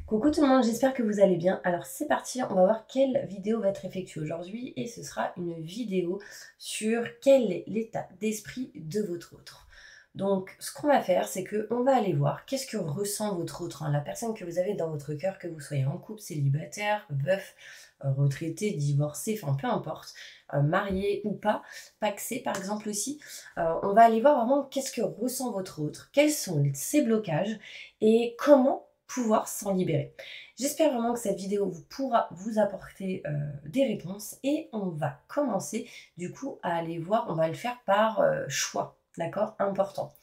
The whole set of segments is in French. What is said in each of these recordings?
Coucou tout le monde, j'espère que vous allez bien. Alors c'est parti, on va voir quelle vidéo va être effectuée aujourd'hui et ce sera une vidéo sur quel est l'état d'esprit de votre autre. Donc ce qu'on va faire, c'est qu'on va aller voir qu'est-ce que ressent votre autre, la personne que vous avez dans votre cœur, que vous soyez en couple, célibataire, veuf, retraité, divorcé, enfin peu importe, marié ou pas, pacsé par exemple aussi. On va aller voir vraiment qu'est-ce que ressent votre autre, quels sont ses blocages et comment pouvoir s'en libérer. J'espère vraiment que cette vidéo pourra vous apporter des réponses et on va commencer du coup à aller voir, on va le faire par choix, d'accord? Important.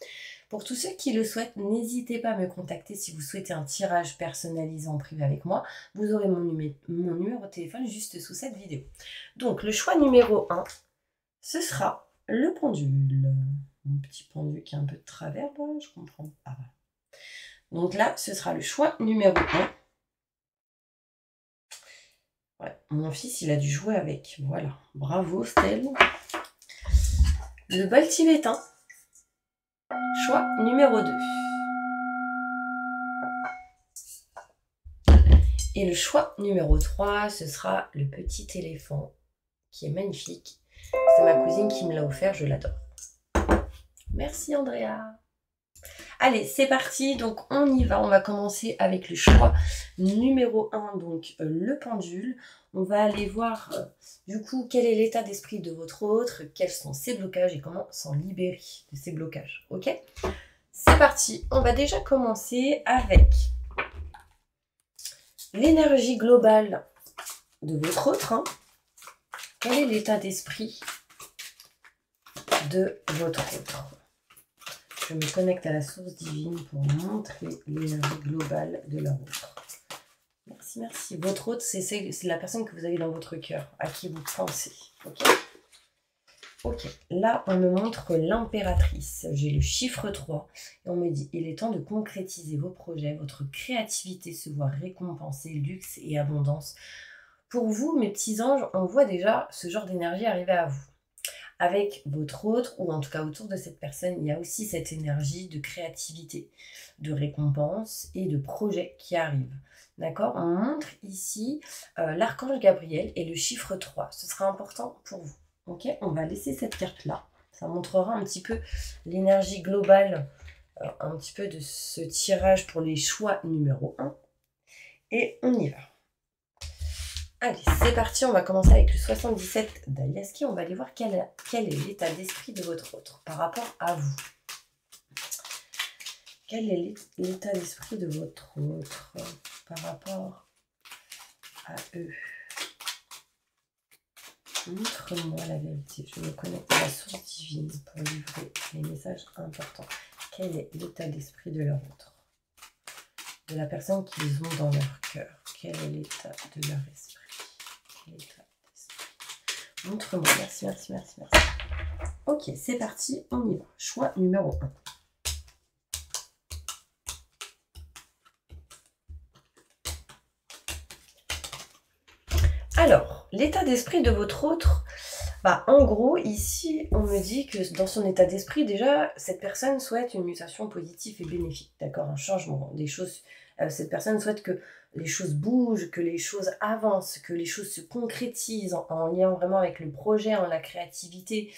Pour tous ceux qui le souhaitent, n'hésitez pas à me contacter si vous souhaitez un tirage personnalisé en privé avec moi. Vous aurez mon numéro de téléphone juste sous cette vidéo. Donc le choix numéro 1, ce sera le pendule. Mon petit pendule qui est un peu de travers, là, je comprends pas. Donc là, ce sera le choix numéro 1. Ouais, mon fils, il a dû jouer avec. Voilà. Bravo, Stella. Le bol tibétain. Choix numéro 2. Et le choix numéro 3, ce sera le petit éléphant qui est magnifique. C'est ma cousine qui me l'a offert, je l'adore. Merci, Andrea. Allez, c'est parti, donc on y va, on va commencer avec le choix numéro 1, donc le pendule. On va aller voir du coup quel est l'état d'esprit de votre autre, quels sont ses blocages et comment s'en libérer de ces blocages, ok? C'est parti, on va déjà commencer avec l'énergie globale de votre autre. Quel est l'état d'esprit de votre autre? Je me connecte à la source divine pour montrer l'énergie globale de leur autre. Merci, merci. Votre autre, c'est la personne que vous avez dans votre cœur, à qui vous pensez. Ok. Ok. Là, on me montre l'impératrice. J'ai le chiffre 3 et on me dit, il est temps de concrétiser vos projets, votre créativité se voit récompensée, luxe et abondance. Pour vous, mes petits anges, on voit déjà ce genre d'énergie arriver à vous. Avec votre autre, ou en tout cas autour de cette personne, il y a aussi cette énergie de créativité, de récompense et de projet qui arrive. D'accord? On montre ici l'archange Gabriel et le chiffre 3. Ce sera important pour vous. Ok? On va laisser cette carte-là. Ça montrera un petit peu l'énergie globale, un petit peu de ce tirage pour les choix numéro 1. Et on y va. Allez, c'est parti, on va commencer avec le 77 d'Aliaski. On va aller voir quel est l'état d'esprit de votre autre par rapport à vous. Quel est l'état d'esprit de votre autre par rapport à eux? Montre-moi la vérité. Je me connecte à la source divine pour livrer les messages importants. Quel est l'état d'esprit de leur autre? De la personne qu'ils ont dans leur cœur. Quel est l'état de leur esprit? Montre-moi, merci, merci, merci, merci. Ok, c'est parti, on y va. Choix numéro 1. Alors, l'état d'esprit de votre autre, en gros, ici, on me dit que dans son état d'esprit, déjà, cette personne souhaite une mutation positive et bénéfique, d'accord, un changement, des choses. Cette personne souhaite que les choses bougent, que les choses avancent, que les choses se concrétisent en lien vraiment avec le projet, la créativité,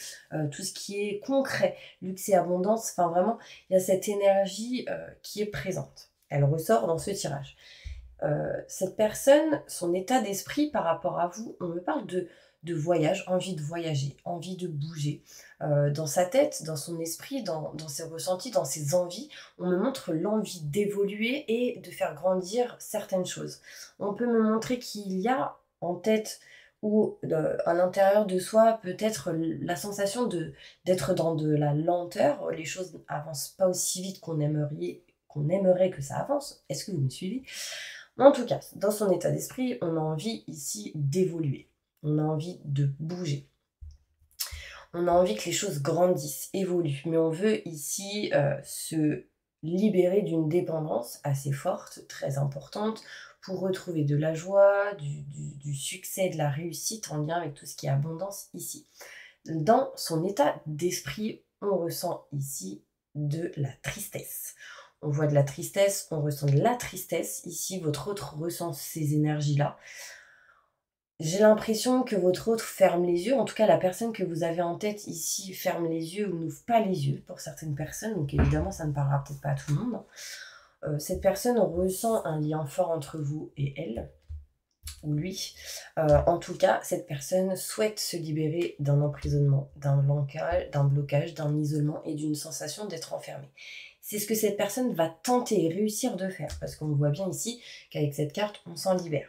tout ce qui est concret, luxe et abondance. Enfin, vraiment, il y a cette énergie qui est présente. Elle ressort dans ce tirage. Cette personne, son état d'esprit par rapport à vous, on me parle de voyage, envie de voyager, envie de bouger. Dans sa tête, dans son esprit, dans ses ressentis, dans ses envies, on me montre l'envie d'évoluer et de faire grandir certaines choses. On peut me montrer qu'il y a en tête ou à l'intérieur de soi peut-être la sensation d'être dans de la lenteur. Les choses n'avancent pas aussi vite qu'on aimerait que ça avance. Est-ce que vous me suivez? En tout cas, dans son état d'esprit, on a envie ici d'évoluer. On a envie de bouger. On a envie que les choses grandissent, évoluent. Mais on veut ici se libérer d'une dépendance assez forte, très importante, pour retrouver de la joie, du succès, de la réussite en lien avec tout ce qui est abondance ici. Dans son état d'esprit, on ressent ici de la tristesse. On voit de la tristesse, on ressent de la tristesse. Ici, votre autre ressent ces énergies-là. J'ai l'impression que votre autre ferme les yeux. En tout cas, la personne que vous avez en tête ici ferme les yeux ou n'ouvre pas les yeux pour certaines personnes. Donc évidemment, ça ne parlera peut-être pas à tout le monde. Cette personne ressent un lien fort entre vous et elle, ou lui. En tout cas, cette personne souhaite se libérer d'un emprisonnement, d'un blocage, d'un isolement et d'une sensation d'être enfermée. C'est ce que cette personne va tenter et réussir de faire, parce qu'on voit bien ici qu'avec cette carte, on s'en libère.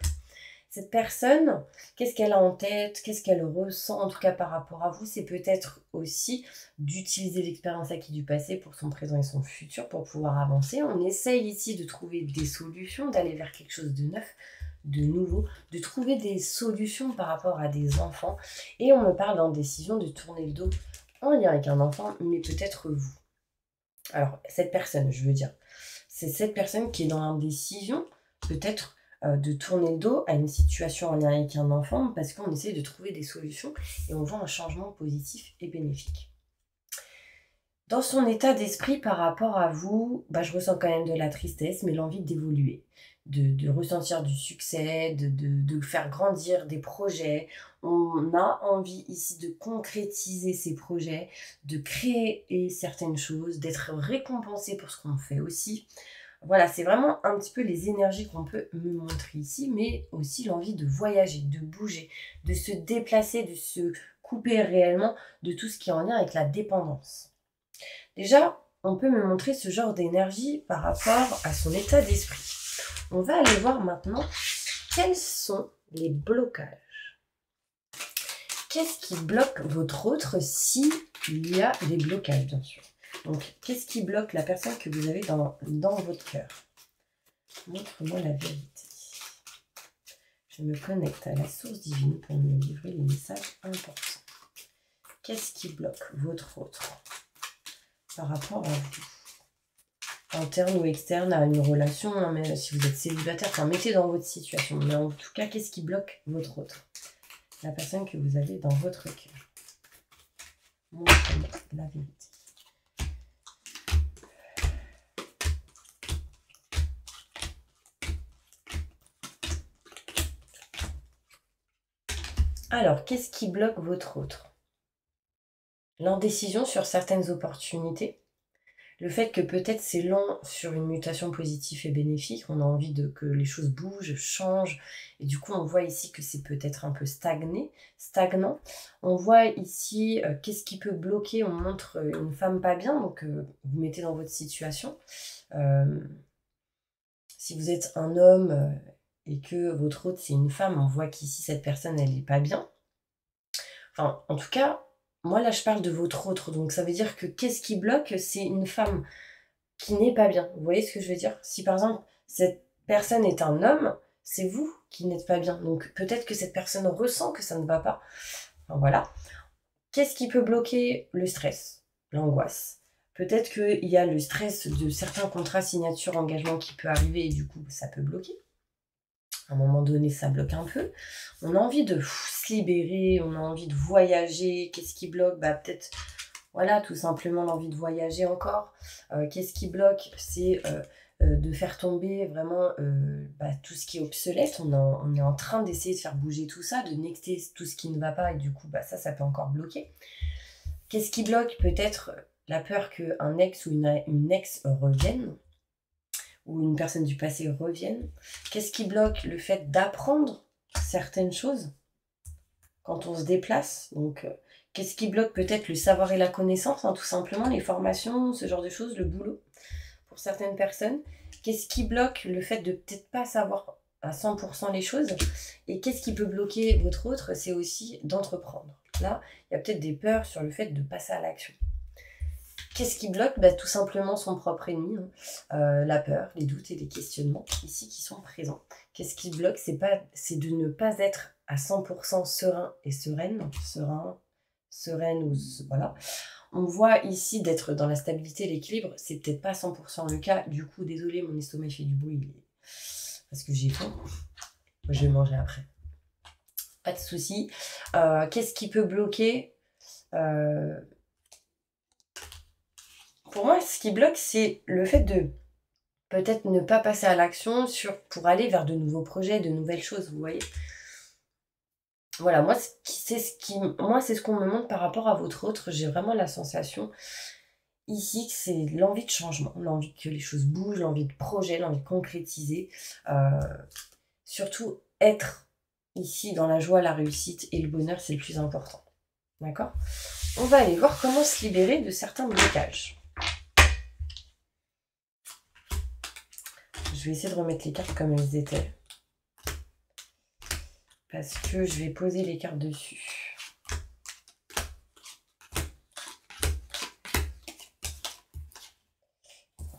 Cette personne, qu'est-ce qu'elle a en tête? Qu'est-ce qu'elle ressent, en tout cas par rapport à vous? C'est peut-être aussi d'utiliser l'expérience acquise du passé pour son présent et son futur, pour pouvoir avancer. On essaye ici de trouver des solutions, d'aller vers quelque chose de neuf, de nouveau, de trouver des solutions par rapport à des enfants. Et on me parle d'indécision, de tourner le dos en lien avec un enfant, mais peut-être vous. Alors, cette personne, je veux dire, c'est cette personne qui est dans l'indécision, peut-être de tourner le dos à une situation en lien avec un enfant, parce qu'on essaie de trouver des solutions et on voit un changement positif et bénéfique. Dans son état d'esprit par rapport à vous, je ressens quand même de la tristesse, mais l'envie d'évoluer, de ressentir du succès, de faire grandir des projets. On a envie ici de concrétiser ces projets, de créer certaines choses, d'être récompensé pour ce qu'on fait aussi. Voilà, c'est vraiment un petit peu les énergies qu'on peut me montrer ici, mais aussi l'envie de voyager, de bouger, de se déplacer, de se couper réellement de tout ce qui est en lien avec la dépendance. Déjà, on peut me montrer ce genre d'énergie par rapport à son état d'esprit. On va aller voir maintenant quels sont les blocages. Qu'est-ce qui bloque votre autre s'il y a des blocages, bien sûr. Donc, qu'est-ce qui bloque la personne que vous avez dans votre cœur? Montre-moi la vérité. Je me connecte à la source divine pour me livrer les messages importants. Qu'est-ce qui bloque votre autre par rapport à vous? Interne ou externe à une relation, hein, mais si vous êtes célibataire, mettez dans votre situation. Mais en tout cas, qu'est-ce qui bloque votre autre? La personne que vous avez dans votre cœur. Montrez-moi la vérité. Alors, qu'est-ce qui bloque votre autre? L'indécision sur certaines opportunités. Le fait que peut-être c'est lent sur une mutation positive et bénéfique. On a envie que les choses bougent, changent. Et du coup, on voit ici que c'est peut-être un peu stagnant. On voit ici qu'est-ce qui peut bloquer. On montre une femme pas bien. Donc, vous mettez dans votre situation. Si vous êtes un homme et que votre autre c'est une femme, on voit qu'ici cette personne elle n'est pas bien. Enfin, en tout cas, moi là je parle de votre autre, donc ça veut dire que qu'est-ce qui bloque? C'est une femme qui n'est pas bien. Vous voyez ce que je veux dire? Si par exemple cette personne est un homme, c'est vous qui n'êtes pas bien. Donc peut-être que cette personne ressent que ça ne va pas. Enfin, voilà. Qu'est-ce qui peut bloquer? Le stress, l'angoisse. Peut-être qu'il y a le stress de certains contrats, signatures, engagements qui peut arriver et du coup ça peut bloquer. À un moment donné, ça bloque un peu. On a envie de se libérer, on a envie de voyager. Qu'est-ce qui bloque? Peut-être, voilà, tout simplement l'envie de voyager encore. Qu'est-ce qui bloque? C'est de faire tomber vraiment tout ce qui est obsolète. On est en train d'essayer de faire bouger tout ça, de nexter tout ce qui ne va pas et du coup, ça peut encore bloquer. Qu'est-ce qui bloque? Peut-être la peur qu'un ex ou une ex revienne, ou une personne du passé revienne. Qu'est-ce qui bloque? Le fait d'apprendre certaines choses quand on se déplace. Donc, qu'est-ce qui bloque? Peut-être le savoir et la connaissance, tout simplement, les formations, ce genre de choses, le boulot, pour certaines personnes. Qu'est-ce qui bloque? Le fait de peut-être pas savoir à 100% les choses. Et qu'est-ce qui peut bloquer votre autre? C'est aussi d'entreprendre. Là, il y a peut-être des peurs sur le fait de passer à l'action. Qu'est-ce qui bloque? Tout simplement son propre ennemi, la peur, les doutes et les questionnements ici qui sont présents. Qu'est-ce qui bloque? C'est de ne pas être à 100% serein et sereine, sereine ou voilà. On voit ici d'être dans la stabilité, l'équilibre, c'est peut-être pas 100% le cas. Du coup, désolé, mon estomac fait du bruit parce que j'ai faim. Je vais manger après. Pas de souci. Qu'est-ce qui peut bloquer? Pour moi, ce qui bloque, c'est le fait peut-être ne pas passer à l'action pour aller vers de nouveaux projets, de nouvelles choses, vous voyez. Voilà, moi, c'est ce qu'on me montre par rapport à votre autre. J'ai vraiment la sensation ici que c'est l'envie de changement, l'envie que les choses bougent, l'envie de projet, l'envie de concrétiser. Surtout être ici dans la joie, la réussite et le bonheur, c'est le plus important. D'accord? On va aller voir comment se libérer de certains blocages. Je vais essayer de remettre les cartes comme elles étaient. Parce que je vais poser les cartes dessus.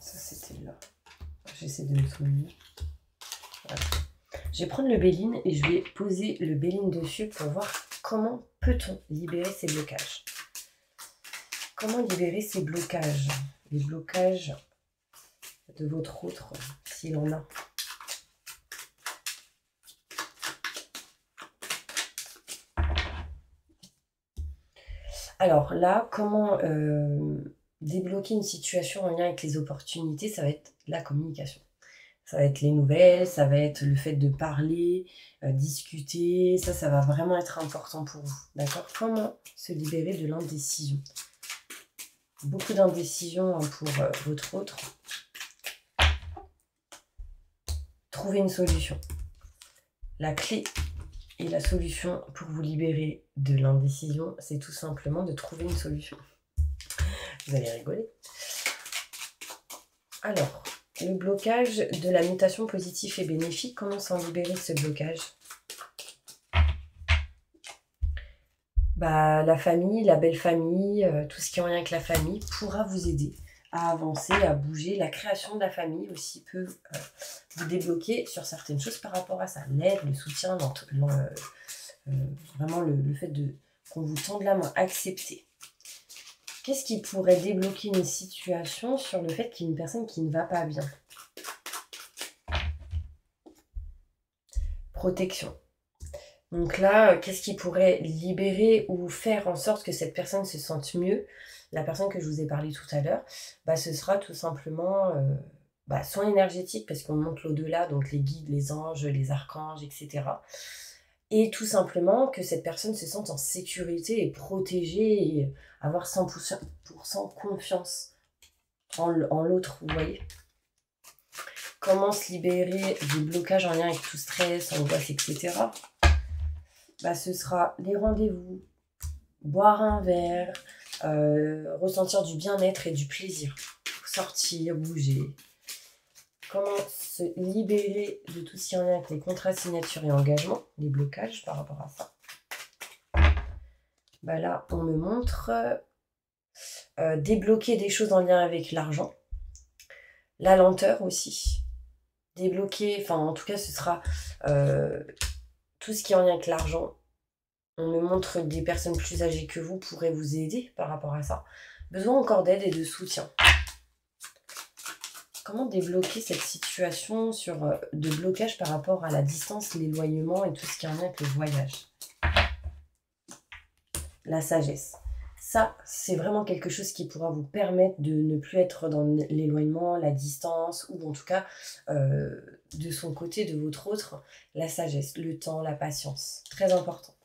Ça, c'était là. J'essaie de me souvenir. Voilà. Je vais prendre le Béline et je vais poser le Béline dessus pour voir comment peut-on libérer ces blocages. Comment libérer ces blocages? Les blocages de votre autre, s'il en a. Alors là, comment débloquer une situation en lien avec les opportunités? Ça va être la communication. Ça va être les nouvelles, ça va être le fait de parler, discuter. Ça va vraiment être important pour vous. D'accord? Comment se libérer de l'indécision? Beaucoup d'indécision pour votre autre. Trouver une solution. La clé et la solution pour vous libérer de l'indécision, c'est tout simplement de trouver une solution. Vous allez rigoler. Alors, le blocage de la mutation positive et bénéfique, comment s'en libérer de ce blocage? La famille, la belle famille, tout ce qui est en lien avec la famille pourra vous aider à avancer, à bouger. La création de la famille aussi peut vous débloquer sur certaines choses par rapport à ça. L'aide, le soutien, vraiment le fait qu'on vous tende la main, accepter. Qu'est-ce qui pourrait débloquer une situation sur le fait qu'il y a une personne qui ne va pas bien? Protection. Donc là, qu'est-ce qui pourrait libérer ou faire en sorte que cette personne se sente mieux? La personne que je vous ai parlé tout à l'heure, ce sera tout simplement soin énergétique, parce qu'on monte l'au-delà, donc les guides, les anges, les archanges, etc. Et tout simplement que cette personne se sente en sécurité et protégée et avoir 100% confiance en l'autre, vous voyez. Comment se libérer des blocages en lien avec tout stress, angoisse, etc. Ce sera les rendez-vous, boire un verre, ressentir du bien-être et du plaisir, sortir, bouger. Comment se libérer de tout ce qui est en lien avec les contrats, signatures et engagements, les blocages par rapport à ça. Là, on me montre débloquer des choses en lien avec l'argent, la lenteur aussi. Débloquer, en tout cas, ce sera tout ce qui est en lien avec l'argent. On me montre que des personnes plus âgées que vous pourraient vous aider par rapport à ça. Besoin encore d'aide et de soutien. Comment débloquer cette situation de blocage par rapport à la distance, l'éloignement et tout ce qui est en lien avec le voyage? La sagesse. Ça, c'est vraiment quelque chose qui pourra vous permettre de ne plus être dans l'éloignement, la distance, ou en tout cas, de son côté, de votre autre, la sagesse, le temps, la patience. Très important.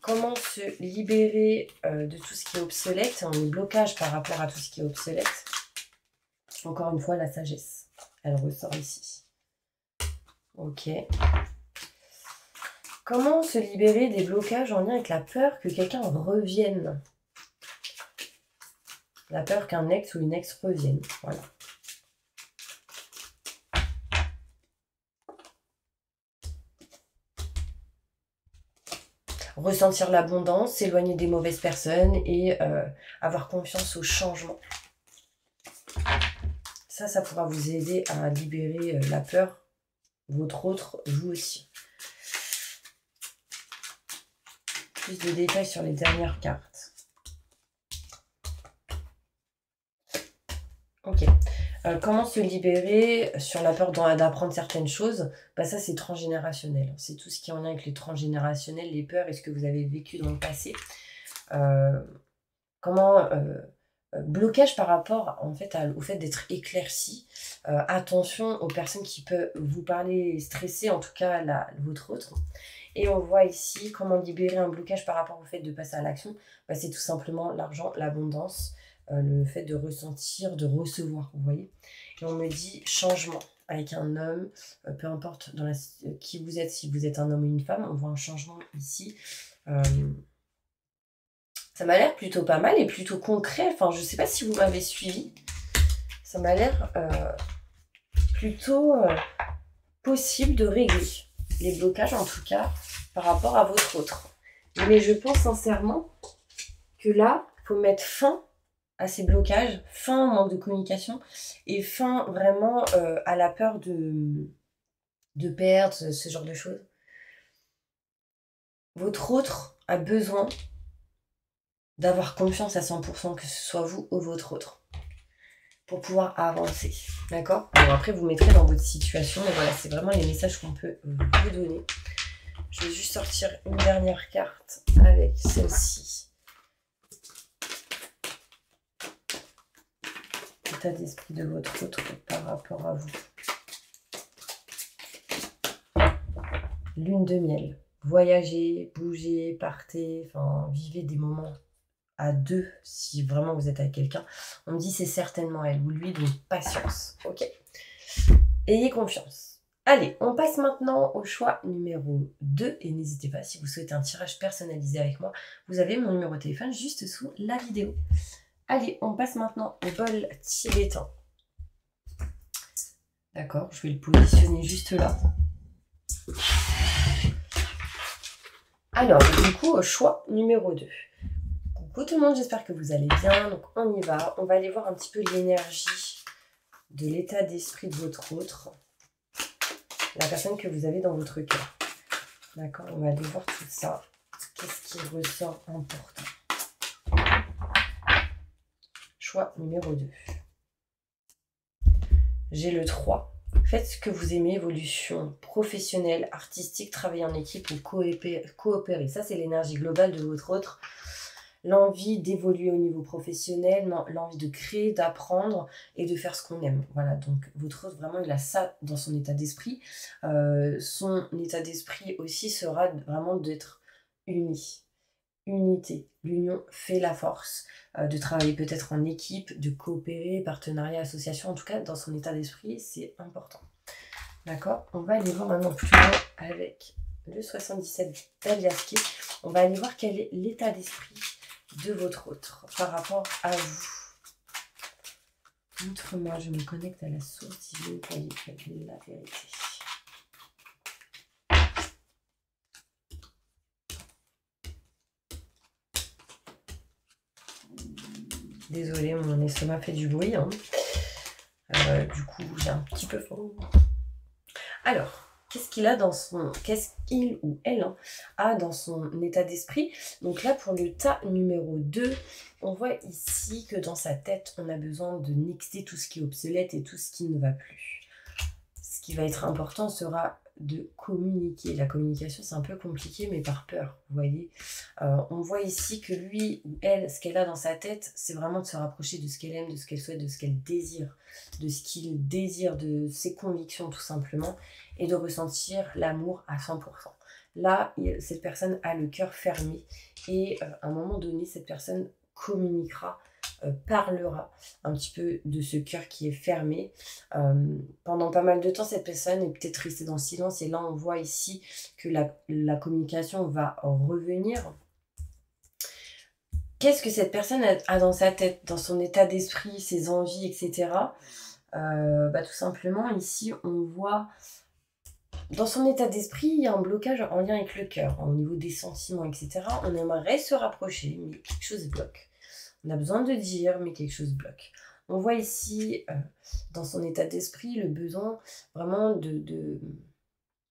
Comment se libérer de tout ce qui est obsolète, les blocages par rapport à tout ce qui est obsolète? Encore une fois, la sagesse. Elle ressort ici. Ok. Comment se libérer des blocages en lien avec la peur que quelqu'un revienne? La peur qu'un ex ou une ex revienne. Voilà. Ressentir l'abondance, s'éloigner des mauvaises personnes et avoir confiance au changement. Ça pourra vous aider à libérer la peur, votre autre, vous aussi. Plus de détails sur les dernières cartes. Ok. Comment se libérer sur la peur d'apprendre certaines choses? Ça, c'est transgénérationnel. C'est tout ce qui est en lien avec les transgénérationnels, les peurs et ce que vous avez vécu dans le passé. Comment blocage par rapport en fait, au fait d'être éclairci. Attention aux personnes qui peuvent vous parler stressées, en tout cas votre autre. Et on voit ici comment libérer un blocage par rapport au fait de passer à l'action. Bah, c'est tout simplement l'argent, l'abondance, le fait de ressentir, de recevoir, vous voyez. Et on me dit changement avec un homme, peu importe qui vous êtes, si vous êtes un homme ou une femme, on voit un changement ici. Ça m'a l'air plutôt pas mal et plutôt concret. Enfin, je sais pas si vous m'avez suivi. Ça m'a l'air plutôt possible de régler les blocages, en tout cas, par rapport à votre autre. Mais je pense sincèrement que là, il faut mettre fin à ces blocages, fin au manque de communication et fin vraiment à la peur de perdre, ce genre de choses. Votre autre a besoin d'avoir confiance à 100%, que ce soit vous ou votre autre, pour pouvoir avancer. D'accord? Bon, après, vous mettrez dans votre situation, mais voilà, c'est vraiment les messages qu'on peut vous donner. Je vais juste sortir une dernière carte avec celle-ci. État d'esprit de votre autre par rapport à vous. Lune de miel. Voyagez, bougez, partez, enfin, vivez des moments à deux, si vraiment vous êtes avec quelqu'un. On me dit c'est certainement elle ou lui, donc patience. Ok. Ayez confiance. Allez, on passe maintenant au choix numéro 2. Et n'hésitez pas, si vous souhaitez un tirage personnalisé avec moi, vous avez mon numéro de téléphone juste sous la vidéo. Allez, on passe maintenant au bol tibétain. D'accord, je vais le positionner juste là. Alors, du coup, au choix numéro 2. Coucou tout le monde, j'espère que vous allez bien. Donc on y va. On va aller voir un petit peu l'énergie de l'état d'esprit de votre autre. La personne que vous avez dans votre cœur. D'accord, on va aller voir tout ça. Qu'est-ce qui ressort important? Choix numéro 2. J'ai le 3. Faites ce que vous aimez, évolution professionnelle, artistique, travailler en équipe ou coopérer. Ça, c'est l'énergie globale de votre autre. L'envie d'évoluer au niveau professionnel, l'envie de créer, d'apprendre et de faire ce qu'on aime. Voilà, donc votre autre, vraiment, il a ça dans son état d'esprit. Son état d'esprit aussi sera vraiment d'être uni. Unité. L'union fait la force. De travailler peut-être en équipe, de coopérer, partenariat, association. En tout cas, dans son état d'esprit, c'est important. D'accord? On va aller voir maintenant plus loin avec le 77 d'Aliaski. On va aller voir quel est l'état d'esprit de votre autre par rapport à vous. Montre-moi, je me connecte à la source divine pour y la vérité. Désolée, mon estomac fait du bruit. Hein. Du coup, j'ai un petit peu faim. Alors, qu'est-ce qu'il ou elle a dans son état d'esprit? Donc là, pour le tas numéro 2, on voit ici que dans sa tête, on a besoin de nexter tout ce qui est obsolète et tout ce qui ne va plus. Ce qui va être important sera de communiquer. La communication, c'est un peu compliqué, mais par peur, vous voyez. On voit ici que lui ou elle, ce qu'elle a dans sa tête, c'est vraiment de se rapprocher de ce qu'elle aime, de ce qu'elle souhaite, de ce qu'elle désire, de ce qu'il désire, de ses convictions tout simplement, et de ressentir l'amour à 100%. Là, cette personne a le cœur fermé, et à un moment donné, cette personne communiquera, parlera un petit peu de ce cœur qui est fermé. Pendant pas mal de temps, cette personne est peut-être restée dans le silence, et là on voit ici que la communication va revenir. Qu'est-ce que cette personne a dans sa tête, dans son état d'esprit, ses envies, etc. Tout simplement, ici on voit dans son état d'esprit, il y a un blocage en lien avec le cœur, au niveau des sentiments, etc. On aimerait se rapprocher, mais quelque chose bloque. On a besoin de dire, mais quelque chose bloque. On voit ici, dans son état d'esprit, le besoin vraiment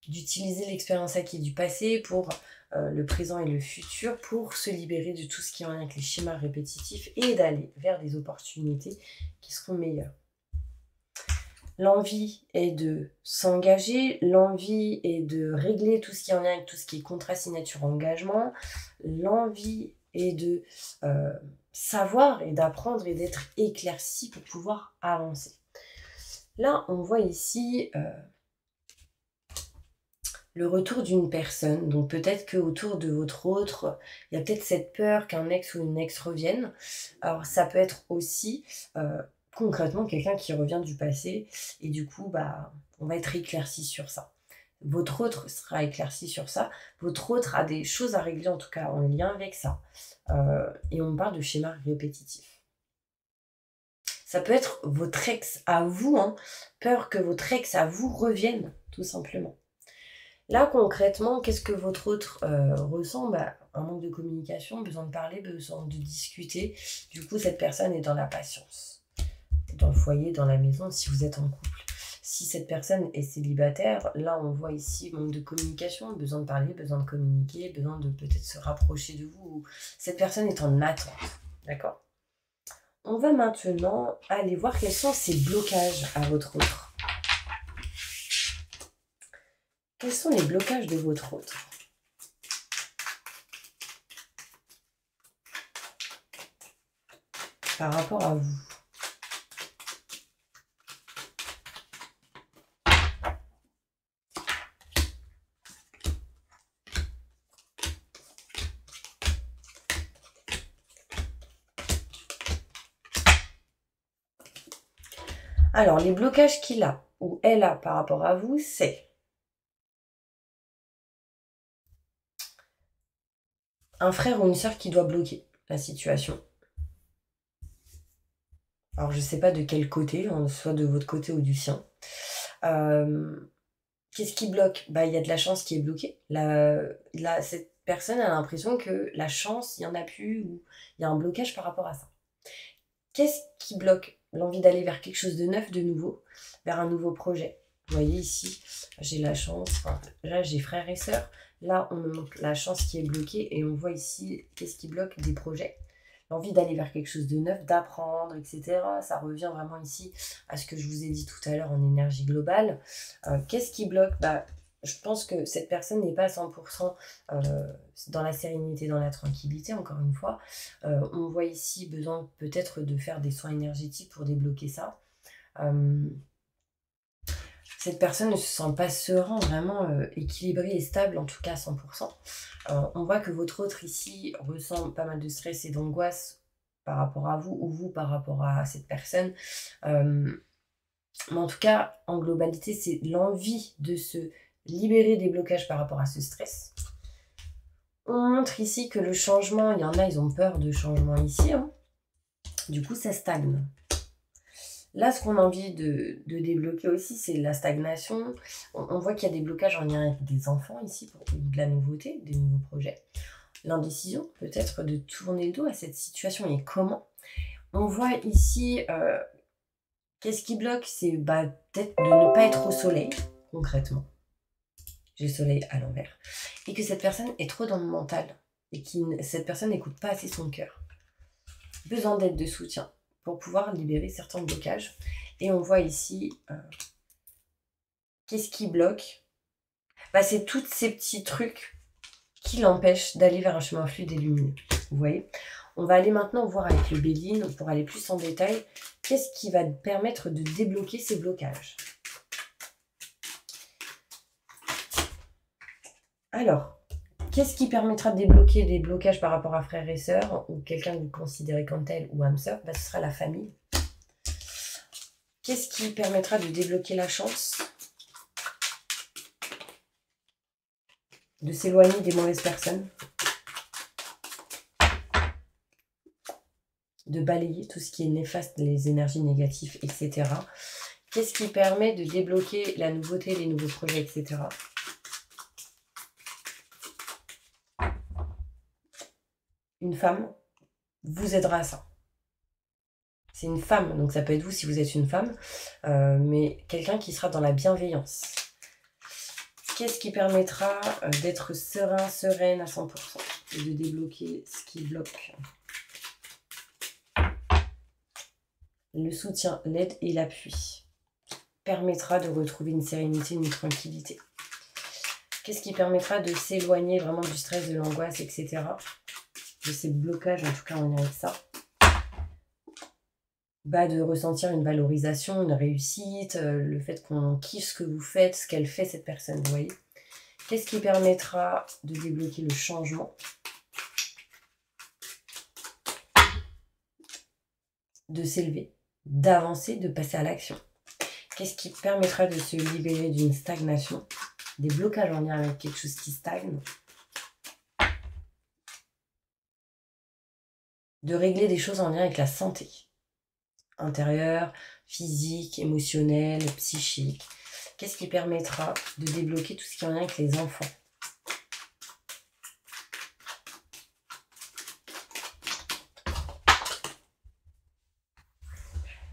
d'utiliser l'expérience acquise du passé pour le présent et le futur, pour se libérer de tout ce qui est en lien avec les schémas répétitifs et d'aller vers des opportunités qui seront meilleures. L'envie est de s'engager, l'envie est de régler tout ce qui est en lien avec tout ce qui est contrat, signature, engagement. L'envie est de savoir et d'apprendre et d'être éclairci pour pouvoir avancer. Là, on voit ici le retour d'une personne. Donc peut-être qu'autour de votre autre, il y a peut-être cette peur qu'un ex ou une ex revienne. Alors ça peut être aussi concrètement quelqu'un qui revient du passé et du coup, on va être éclairci sur ça. Votre autre sera éclairci sur ça. Votre autre a des choses à régler en tout cas en lien avec ça. Et on parle de schéma répétitif. Ça peut être votre ex à vous, hein, peur que votre ex à vous revienne, tout simplement. Là, concrètement, qu'est-ce que votre autre ressent? Un manque de communication, besoin de parler, besoin de discuter. Du coup, cette personne est dans la patience. Dans le foyer, dans la maison, si vous êtes en couple. Si cette personne est célibataire, là, on voit ici manque de communication, besoin de parler, besoin de communiquer, besoin de peut-être se rapprocher de vous. Cette personne est en attente, d'accord? On va maintenant aller voir quels sont ces blocages à votre autre. Quels sont les blocages de votre autre? Par rapport à vous. Alors, les blocages qu'il a ou elle a par rapport à vous, c'est un frère ou une sœur qui doit bloquer la situation. Alors, je ne sais pas de quel côté, soit de votre côté ou du sien. Qu'est-ce qui bloque? Il y a de la chance qui est bloquée. Cette personne a l'impression que la chance, il n'y en a plus, ou il y a un blocage par rapport à ça. Qu'est-ce qui bloque? L'envie d'aller vers quelque chose de neuf, de nouveau, vers un nouveau projet. Vous voyez ici, j'ai la chance, là j'ai frères et sœurs, là on me montre la chance qui est bloquée et on voit ici qu'est-ce qui bloque des projets. L'envie d'aller vers quelque chose de neuf, d'apprendre, etc. Ça revient vraiment ici à ce que je vous ai dit tout à l'heure en énergie globale. Qu'est-ce qui bloque? Je pense que cette personne n'est pas à 100% dans la sérénité, dans la tranquillité, encore une fois. On voit ici besoin peut-être de faire des soins énergétiques pour débloquer ça. Cette personne ne se sent pas serein, vraiment équilibrée et stable, en tout cas à 100%. On voit que votre autre ici ressent pas mal de stress et d'angoisse par rapport à vous ou vous par rapport à cette personne. Mais en tout cas, en globalité, c'est l'envie de se libérer des blocages par rapport à ce stress. On montre ici que le changement, il y en a, ils ont peur de changement ici. Hein. Du coup, ça stagne. Là, ce qu'on a envie de débloquer aussi, c'est la stagnation. On voit qu'il y a des blocages en lien avec des enfants ici, pour de la nouveauté, des nouveaux projets. L'indécision, peut-être de tourner le dos à cette situation et comment. On voit ici, qu'est-ce qui bloque? C'est peut-être de ne pas être au soleil, concrètement. J'ai le soleil à l'envers. Et que cette personne est trop dans le mental. Et que cette personne n'écoute pas assez son cœur. Besoin d'aide, de soutien pour pouvoir libérer certains blocages. Et on voit ici, qu'est-ce qui bloque? C'est tous ces petits trucs qui l'empêchent d'aller vers un chemin fluide et lumineux. Vous voyez? On va aller maintenant voir avec le Béline pour aller plus en détail. Qu'est-ce qui va permettre de débloquer ces blocages? Alors, qu'est-ce qui permettra de débloquer des blocages par rapport à frères et sœurs ou quelqu'un que vous considérez comme tel ou âme sœur? Ce sera la famille. Qu'est-ce qui permettra de débloquer la chance? De s'éloigner des mauvaises personnes? De balayer tout ce qui est néfaste, les énergies négatives, etc. Qu'est-ce qui permet de débloquer la nouveauté, les nouveaux projets, etc. Une femme vous aidera à ça. C'est une femme, donc ça peut être vous si vous êtes une femme, mais quelqu'un qui sera dans la bienveillance. Qu'est-ce qui permettra d'être serein, sereine à 100% et de débloquer ce qui bloque? Le soutien, l'aide et l'appui permettra de retrouver une sérénité, une tranquillité. Qu'est-ce qui permettra de s'éloigner vraiment du stress, de l'angoisse, etc. De ces blocages, en tout cas, on est avec ça. de ressentir une valorisation, une réussite, le fait qu'on kiffe ce que vous faites, ce qu'elle fait cette personne, vous voyez. Qu'est-ce qui permettra de débloquer le changement? De s'élever, d'avancer, de passer à l'action. Qu'est-ce qui permettra de se libérer d'une stagnation, des blocages en lien avec quelque chose qui stagne, de régler des choses en lien avec la santé intérieure, physique, émotionnelle, psychique. Qu'est-ce qui permettra de débloquer tout ce qui est en lien avec les enfants?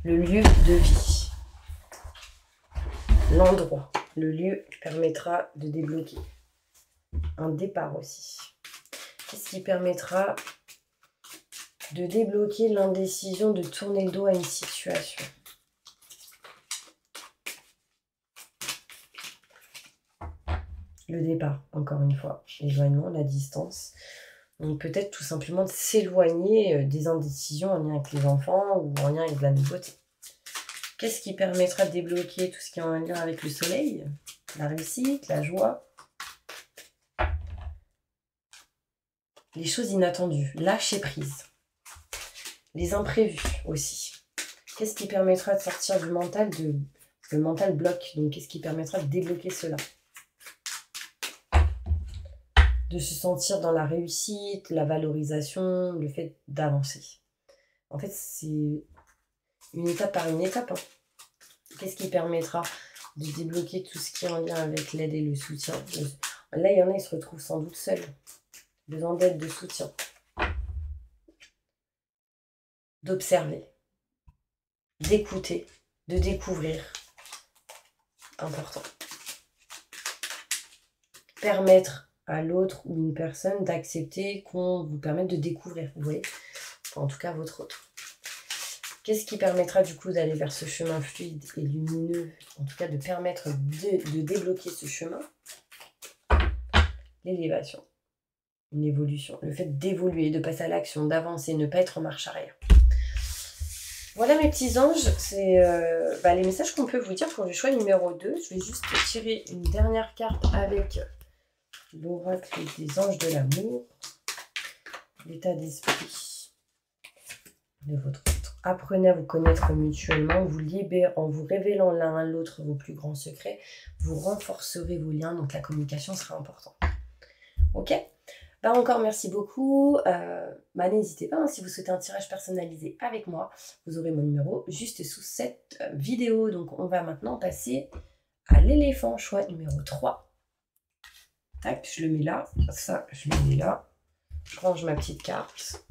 Le lieu de vie, l'endroit, le lieu qui permettra de débloquer un départ aussi. Qu'est-ce qui permettra de débloquer l'indécision de tourner le dos à une situation? Le départ, encore une fois, l'éloignement, la distance. Donc peut-être tout simplement de s'éloigner des indécisions en lien avec les enfants ou en lien avec la nouveauté. Qu'est-ce qui permettra de débloquer tout ce qui est en lien avec le soleil, la réussite, la joie, les choses inattendues, lâcher prise, les imprévus aussi. Qu'est-ce qui permettra de sortir du mental parce que le mental bloque, donc qu'est-ce qui permettra de débloquer cela? De se sentir dans la réussite, la valorisation, le fait d'avancer. En fait, c'est une étape par une étape. Qu'est-ce qui permettra de débloquer tout ce qui est en lien avec l'aide et le soutien? Là, il y en a, ils se retrouvent sans doute seuls. Besoin d'aide, de soutien. D'observer. D'écouter. De découvrir. Important. Permettre à l'autre ou une personne d'accepter qu'on vous permette de découvrir, vous voyez, enfin, en tout cas votre autre. Qu'est-ce qui permettra du coup d'aller vers ce chemin fluide et lumineux, en tout cas de permettre de débloquer ce chemin? L'élévation, une évolution, le fait d'évoluer, de passer à l'action, d'avancer, ne pas être en marche arrière. Voilà mes petits anges, c'est les messages qu'on peut vous dire pour le choix numéro 2. Je vais juste tirer une dernière carte avec l'oracle des anges de l'amour, l'état d'esprit de votre autre. Apprenez à vous connaître mutuellement, vous libérez en vous révélant l'un à l'autre vos plus grands secrets, vous renforcerez vos liens, donc la communication sera importante. Ok? Encore merci beaucoup. N'hésitez pas, si vous souhaitez un tirage personnalisé avec moi, vous aurez mon numéro juste sous cette vidéo. Donc on va maintenant passer à l'éléphant, choix numéro 3. Tac, je le mets là, ça je le mets là, je range ma petite carte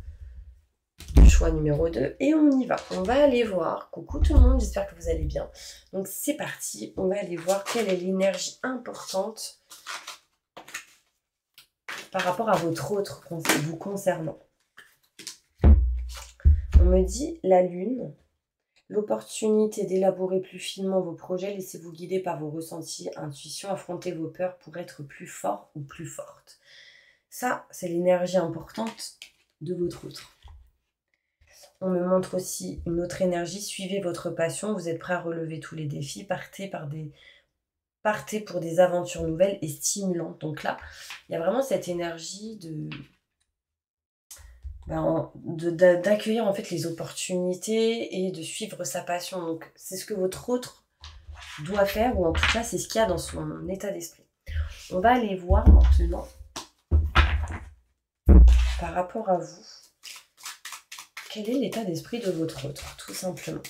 du choix numéro 2 et on y va. On va aller voir, coucou tout le monde, j'espère que vous allez bien. Donc c'est parti, on va aller voir quelle est l'énergie importante par rapport à votre autre vous concernant. On me dit la lune, l'opportunité d'élaborer plus finement vos projets, laissez-vous guider par vos ressentis, intuitions, affrontez vos peurs pour être plus fort ou plus forte. Ça, c'est l'énergie importante de votre autre. On me montre aussi une autre énergie, suivez votre passion, vous êtes prêt à relever tous les défis, partez pour des aventures nouvelles et stimulantes. Donc là, il y a vraiment cette énergie d'accueillir en fait les opportunités et de suivre sa passion. Donc c'est ce que votre autre doit faire, ou en tout cas c'est ce qu'il y a dans son état d'esprit. On va aller voir maintenant par rapport à vous, quel est l'état d'esprit de votre autre, tout simplement.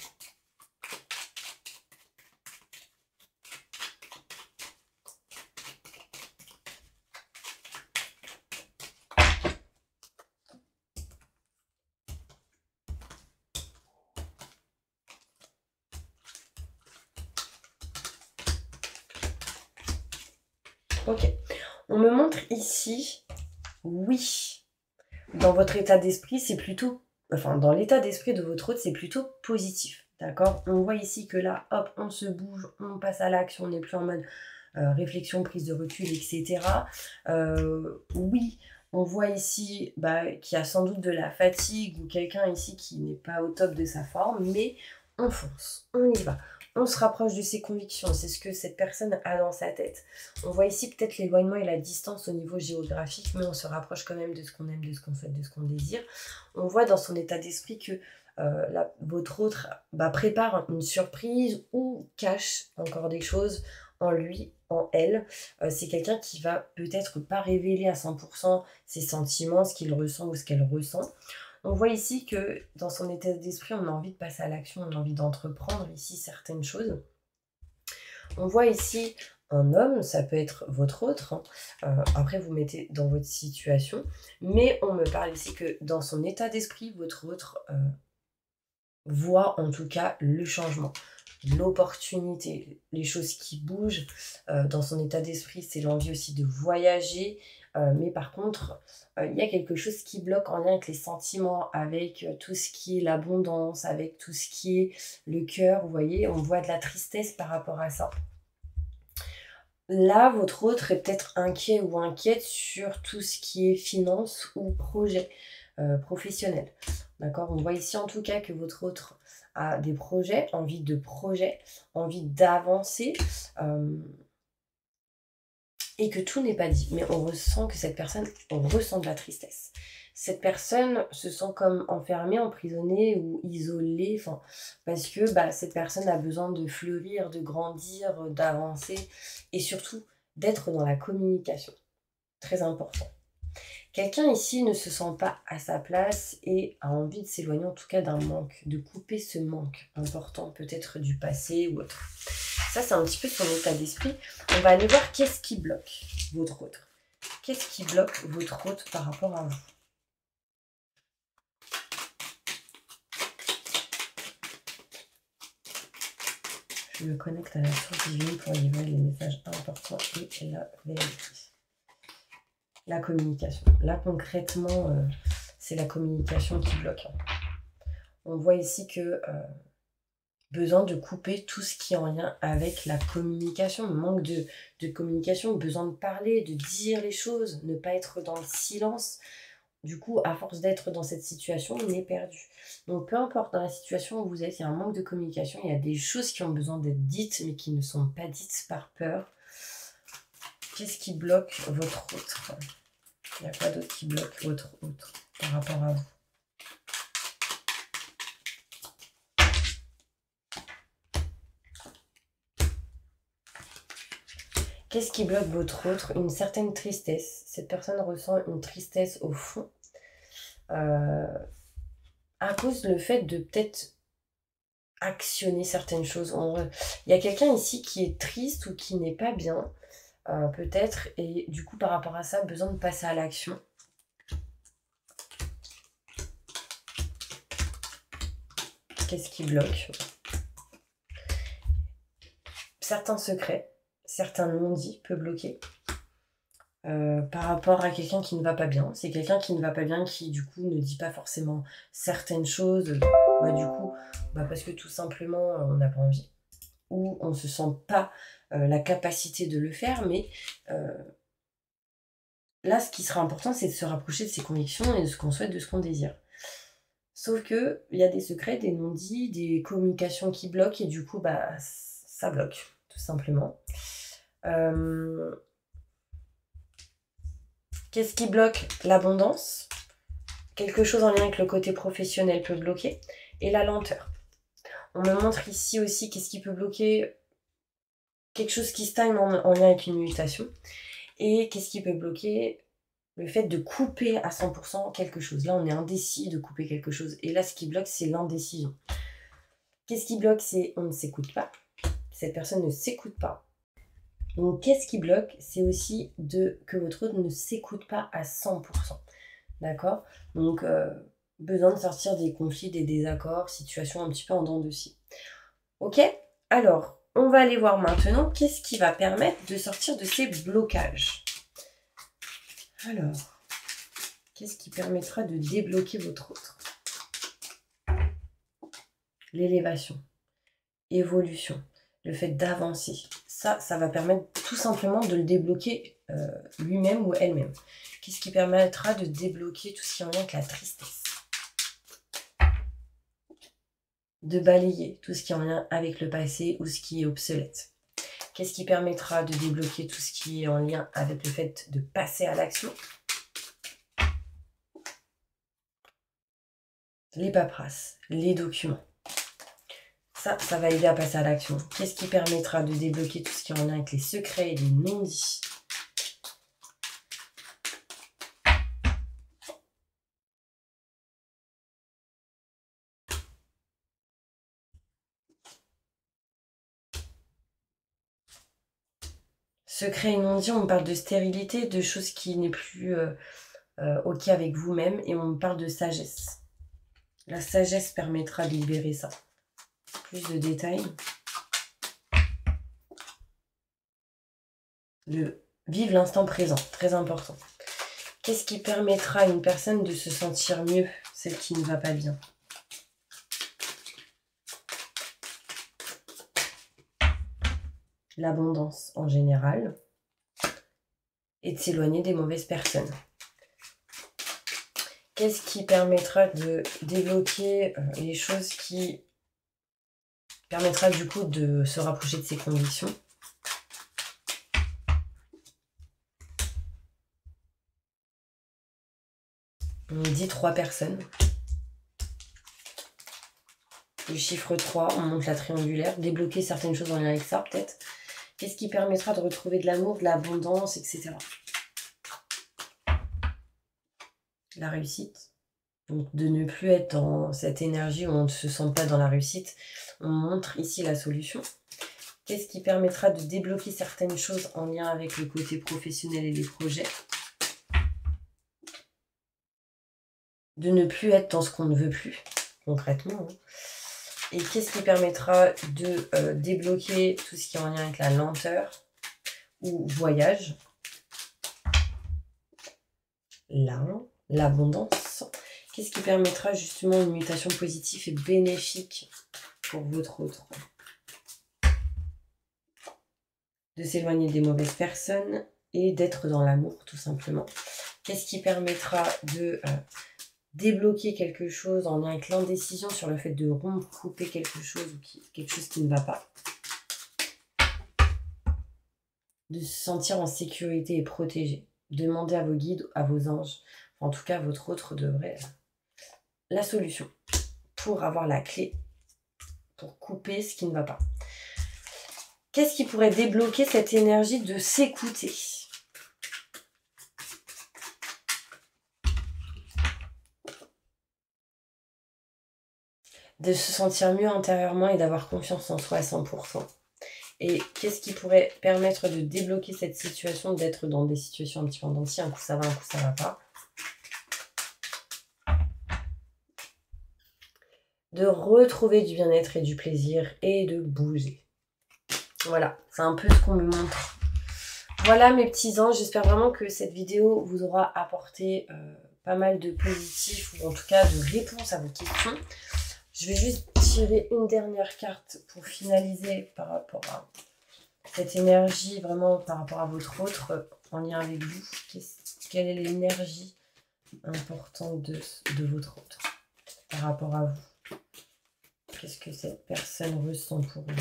Ok, on me montre ici, oui, dans votre état d'esprit, c'est plutôt, dans l'état d'esprit de votre autre, c'est plutôt positif, d'accord? On voit ici que là, hop, on se bouge, on passe à l'action, on n'est plus en mode réflexion, prise de recul, etc. Oui, On voit ici qu'il y a sans doute de la fatigue ou quelqu'un ici qui n'est pas au top de sa forme, mais on fonce, on y va. On se rapproche de ses convictions, c'est ce que cette personne a dans sa tête. On voit ici peut-être l'éloignement et la distance au niveau géographique, mais on se rapproche quand même de ce qu'on aime, de ce qu'on souhaite, de ce qu'on désire. On voit dans son état d'esprit que votre autre prépare une surprise ou cache encore des choses en lui, en elle. C'est quelqu'un qui va peut-être pas révéler à 100% ses sentiments, ce qu'il ressent ou ce qu'elle ressent. On voit ici que dans son état d'esprit, on a envie de passer à l'action, on a envie d'entreprendre ici certaines choses. On voit ici un homme, ça peut être votre autre, après vous mettez dans votre situation, mais on me parle ici que dans son état d'esprit, votre autre voit en tout cas le changement, l'opportunité, les choses qui bougent. Dans son état d'esprit, c'est l'envie aussi de voyager, mais par contre, il y a quelque chose qui bloque en lien avec les sentiments, avec tout ce qui est l'abondance, avec tout ce qui est le cœur. Vous voyez, on voit de la tristesse par rapport à ça. Là, votre autre est peut-être inquiet ou inquiète sur tout ce qui est finance ou projet professionnel. D'accord? On voit ici en tout cas que votre autre a des projets, envie d'avancer, et que tout n'est pas dit. Mais on ressent que cette personne, on ressent de la tristesse. Cette personne se sent comme enfermée, emprisonnée ou isolée, parce que cette personne a besoin de fleurir, de grandir, d'avancer, et surtout d'être dans la communication. Très important. Quelqu'un ici ne se sent pas à sa place et a envie de s'éloigner en tout cas d'un manque, de couper ce manque important, peut-être du passé ou autre. Ça, c'est un petit peu son état d'esprit. On va aller voir qu'est-ce qui bloque votre autre. Qu'est-ce qui bloque votre autre par rapport à vous? Je me connecte à la source divine pour livrer les messages importants et la vérité. La communication. Là, concrètement, c'est la communication qui bloque. On voit ici que besoin de couper tout ce qui est en lien avec la communication, manque de communication, besoin de parler, de dire les choses, ne pas être dans le silence. Du coup, à force d'être dans cette situation, on est perdu. Donc, peu importe dans la situation où vous êtes, il y a un manque de communication, il y a des choses qui ont besoin d'être dites, mais qui ne sont pas dites par peur. Qu'est-ce qui bloque votre autre? Il n'y a quoi d'autre qui bloque votre autre par rapport à vous? Qu'est-ce qui bloque votre autre? Une certaine tristesse. Cette personne ressent une tristesse au fond. À cause du fait de peut-être actionner certaines choses. Il y a quelqu'un ici qui est triste ou qui n'est pas bien, peut-être, et du coup par rapport à ça, besoin de passer à l'action. Qu'est-ce qui bloque? Certains secrets, certains non-dits peuvent bloquer. Par rapport à quelqu'un qui ne va pas bien. C'est quelqu'un qui ne va pas bien qui du coup ne dit pas forcément certaines choses. Du coup, parce que tout simplement on n'a pas envie. Ou on ne se sent pas la capacité de le faire. Mais là, ce qui sera important, c'est de se rapprocher de ses convictions et de ce qu'on souhaite, de ce qu'on désire. Sauf que il y a des secrets, des non-dits, des communications qui bloquent et du coup, ça bloque, tout simplement. Qu'est-ce qui bloque? L'abondance. Quelque chose en lien avec le côté professionnel peut bloquer. Et la lenteur. On me montre ici aussi qu'est-ce qui peut bloquer. Quelque chose qui stagne en lien avec une mutation. Et qu'est-ce qui peut bloquer? Le fait de couper à 100% quelque chose. Là, on est indécis de couper quelque chose. Et là, ce qui bloque, c'est l'indécision. Qu'est-ce qui bloque? C'est on ne s'écoute pas. Cette personne ne s'écoute pas. Donc, qu'est-ce qui bloque? C'est aussi que votre autre ne s'écoute pas à 100%. D'accord? Donc, besoin de sortir des conflits, des désaccords, situation un petit peu en dents de scie. Ok? Alors, on va aller voir maintenant qu'est-ce qui va permettre de sortir de ces blocages. Alors, qu'est-ce qui permettra de débloquer votre autre? L'élévation, évolution, le fait d'avancer. Ça va permettre tout simplement de le débloquer lui-même ou elle-même. Qu'est-ce qui permettra de débloquer tout ce qui est en lien avec la tristesse? De balayer tout ce qui est en lien avec le passé ou ce qui est obsolète. Qu'est-ce qui permettra de débloquer tout ce qui est en lien avec le fait de passer à l'action? Les paperasses, les documents. Ça va aider à passer à l'action. Qu'est-ce qui permettra de débloquer tout ce qui est en lien avec les secrets et les non-dits? Secret et non-dit, on parle de stérilité, de choses qui n'est plus OK avec vous-même, et on parle de sagesse. La sagesse permettra de libérer ça. Plus de détails. Vive l'instant présent, très important. Qu'est-ce qui permettra à une personne de se sentir mieux, celle qui ne va pas bien? L'abondance en général, et de s'éloigner des mauvaises personnes. Qu'est-ce qui permettra de débloquer les choses qui permettra du coup de se rapprocher de ses convictions? On dit 3 personnes. Le chiffre 3, on monte la triangulaire, débloquer certaines choses en lien avec ça peut-être. Qu'est-ce qui permettra de retrouver de l'amour, de l'abondance, etc. La réussite. Donc de ne plus être dans cette énergie où on ne se sent pas dans la réussite. On montre ici la solution. Qu'est-ce qui permettra de débloquer certaines choses en lien avec le côté professionnel et les projets? De ne plus être dans ce qu'on ne veut plus, concrètement. Et qu'est-ce qui permettra de débloquer tout ce qui est en lien avec la lenteur ou voyage? L'abondance. Qu'est-ce qui permettra justement une mutation positive et bénéfique pour votre autre? De s'éloigner des mauvaises personnes et d'être dans l'amour, tout simplement. Qu'est-ce qui permettra de débloquer quelque chose en lien avec l'indécision sur le fait de rompre, couper quelque chose ou quelque chose qui ne va pas? De se sentir en sécurité et protégé. Demandez à vos guides, à vos anges, en tout cas votre autre devrait la solution pour avoir la clé pour couper ce qui ne va pas. Qu'est-ce qui pourrait débloquer cette énergie de s'écouter? De se sentir mieux intérieurement et d'avoir confiance en soi à 100%. Et qu'est-ce qui pourrait permettre de débloquer cette situation, d'être dans des situations un petit peu en dents, un coup ça va, un coup ça va pas? De retrouver du bien-être et du plaisir et de bouger. Voilà, c'est un peu ce qu'on me montre. Voilà mes petits anges, j'espère vraiment que cette vidéo vous aura apporté pas mal de positifs ou en tout cas de réponses à vos questions. Je vais juste tirer une dernière carte pour finaliser par rapport à cette énergie, vraiment par rapport à votre autre en lien avec vous. Quelle est l'énergie importante de votre autre par rapport à vous? Qu'est-ce que cette personne ressent pour vous?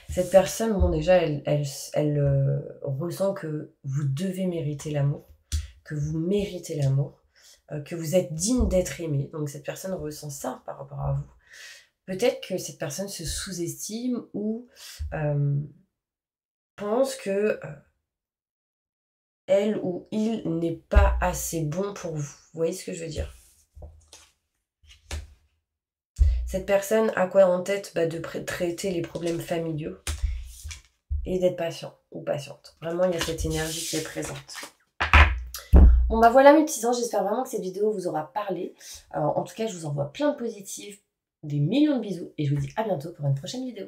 Cette personne, bon déjà, elle ressent que vous devez mériter l'amour, que vous méritez l'amour, que vous êtes digne d'être aimé. Donc cette personne ressent ça par rapport à vous. Peut-être que cette personne se sous-estime ou pense que elle ou il n'est pas assez bon pour vous. Vous voyez ce que je veux dire? Cette personne a quoi en tête? De traiter les problèmes familiaux et d'être patient ou patiente. Vraiment, il y a cette énergie qui est présente. Bon voilà mes petits anges, j'espère vraiment que cette vidéo vous aura parlé. En tout cas, je vous envoie plein de positifs, des millions de bisous et je vous dis à bientôt pour une prochaine vidéo.